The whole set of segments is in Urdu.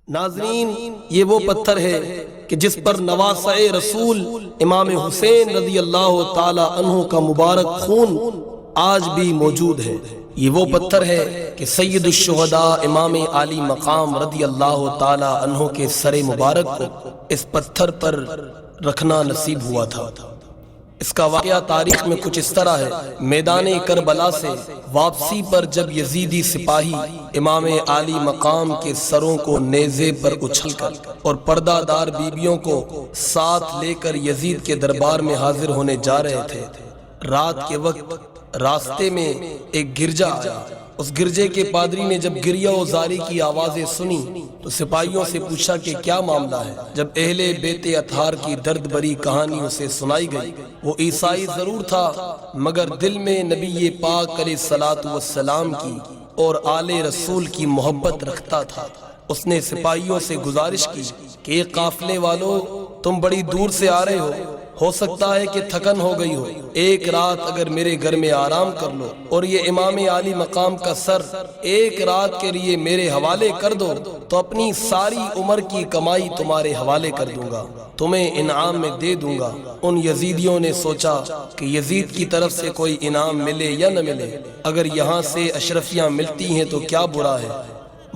ناظرین، یہ وہ پتھر ہے کہ جس پر نواسۂ رسول امام حسین رضی اللہ تعالی عنہ کا مبارک خون آج بھی موجود ہے۔ یہ وہ پتھر ہے کہ سید الشہداء امام عالی مقام رضی اللہ تعالی عنہ کے سر مبارک کو اس پتھر پر رکھنا نصیب ہوا تھا۔ اس کا واقعہ تاریخ میں کچھ اس طرح ہے۔ میدان کربلا سے واپسی پر جب یزیدی سپاہی امام عالی مقام کے سروں کو نیزے پر اچھل کر اور پردہ دار بیبیوں کو ساتھ لے کر یزید کے دربار میں حاضر ہونے جا رہے تھے، رات کے وقت راستے میں ایک گرجا آیا۔ اس گرجے کے پادری نے جب گریہ و زاری کی آوازیں سنی تو سپاہیوں سے پوچھا کہ کیا معاملہ ہے۔ جب اہل بیت اطہار کی درد بری کہانی اسے سنائی گئی، وہ عیسائی ضرور تھا مگر دل میں نبی پاک علیہ الصلوۃ والسلام کی اور آل رسول کی محبت رکھتا تھا۔ اس نے سپاہیوں سے گزارش کی کہ ایک قافلے والوں، تم بڑی دور سے آ رہے ہو سکتا ہے کہ تھکن ہو گئی ہو، ایک رات اگر میرے گھر میں آرام کر لو اور یہ امام عالی مقام کا سر ایک رات کے لیے میرے حوالے کر دو تو اپنی ساری عمر کی کمائی تمہارے حوالے کر دوں گا، تمہیں انعام میں دے دوں گا۔ ان یزیدیوں نے سوچا کہ یزید کی طرف سے کوئی انعام ملے یا نہ ملے، اگر یہاں سے اشرفیاں ملتی ہیں تو کیا برا ہے۔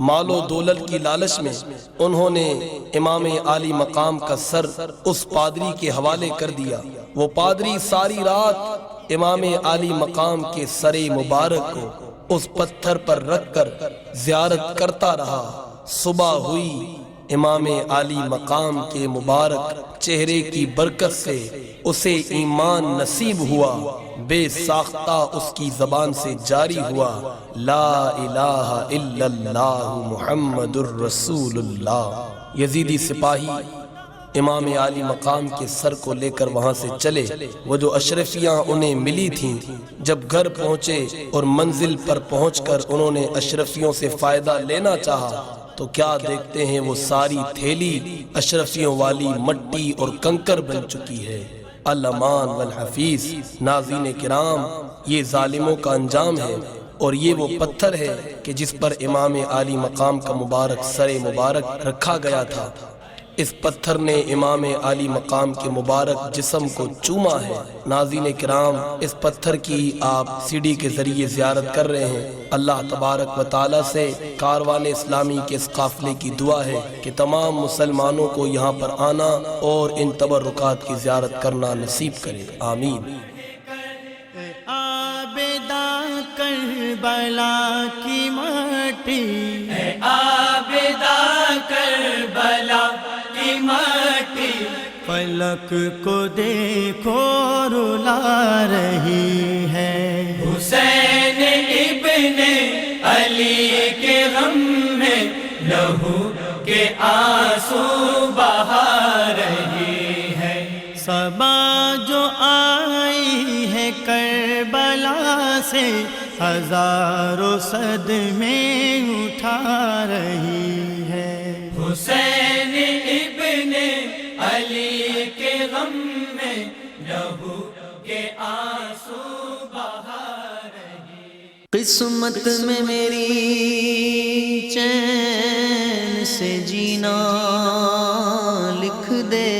مال و دولت کی لالچ میں انہوں نے امام عالی مقام کا سر اس پادری کے حوالے کر دیا۔ وہ پادری ساری رات امام عالی مقام کے سر مبارک کو اس پتھر پر رکھ کر زیارت کرتا رہا۔ صبح ہوئی، امام عالی مقام کے مبارک چہرے کی برکت سے اسے ایمان نصیب ہوا، بے ساختہ اس کی زبان سے جاری ہوا، لا الہ الا اللہ محمد الرسول اللہ۔ یزیدی سپاہی امام عالی مقام کے سر کو لے کر وہاں سے چلے۔ وہ جو اشرفیاں انہیں ملی تھیں، جب گھر پہنچے اور منزل پر پہنچ کر انہوں نے اشرفیوں سے فائدہ لینا چاہا تو کیا دیکھتے ہیں وہ ساری تھیلی اشرفیوں والی مٹی اور کنکر بن چکی ہے۔ الامان والحفیظ۔ ناظرین کرام، یہ ظالموں کا انجام ہے، اور یہ وہ پتھر ہے کہ جس پر امام عالی مقام کا مبارک سر مبارک رکھا گیا تھا۔ اس پتھر نے امام عالی مقام کے مبارک جسم کو چوما ہے۔ ناظرین کرام، اس پتھر کی آپ سی ڈی کے ذریعے زیارت کر رہے ہیں۔ اللہ تبارک و تعالی سے کاروان اسلامی کے اس قافلے کی دعا ہے کہ تمام مسلمانوں کو یہاں پر آنا اور ان تبرکات کی زیارت کرنا نصیب کرے، آمین۔ کربلا کی مٹی، اے عابدہ کربلا کی مٹی، فلک کو دیکھو رلا رہی ہے، حسین ابن علی کے غم میں لہو کے آنسو بہا رہی ہے۔ صبا جو آئی ہے کربلا سے ہزاروں صدمے اٹھا رہی ہے، حسین ابن علی کے غم میں لہو کے آنسو بہا رہی۔ قسمت میں میری چین سے جینا لکھ دے،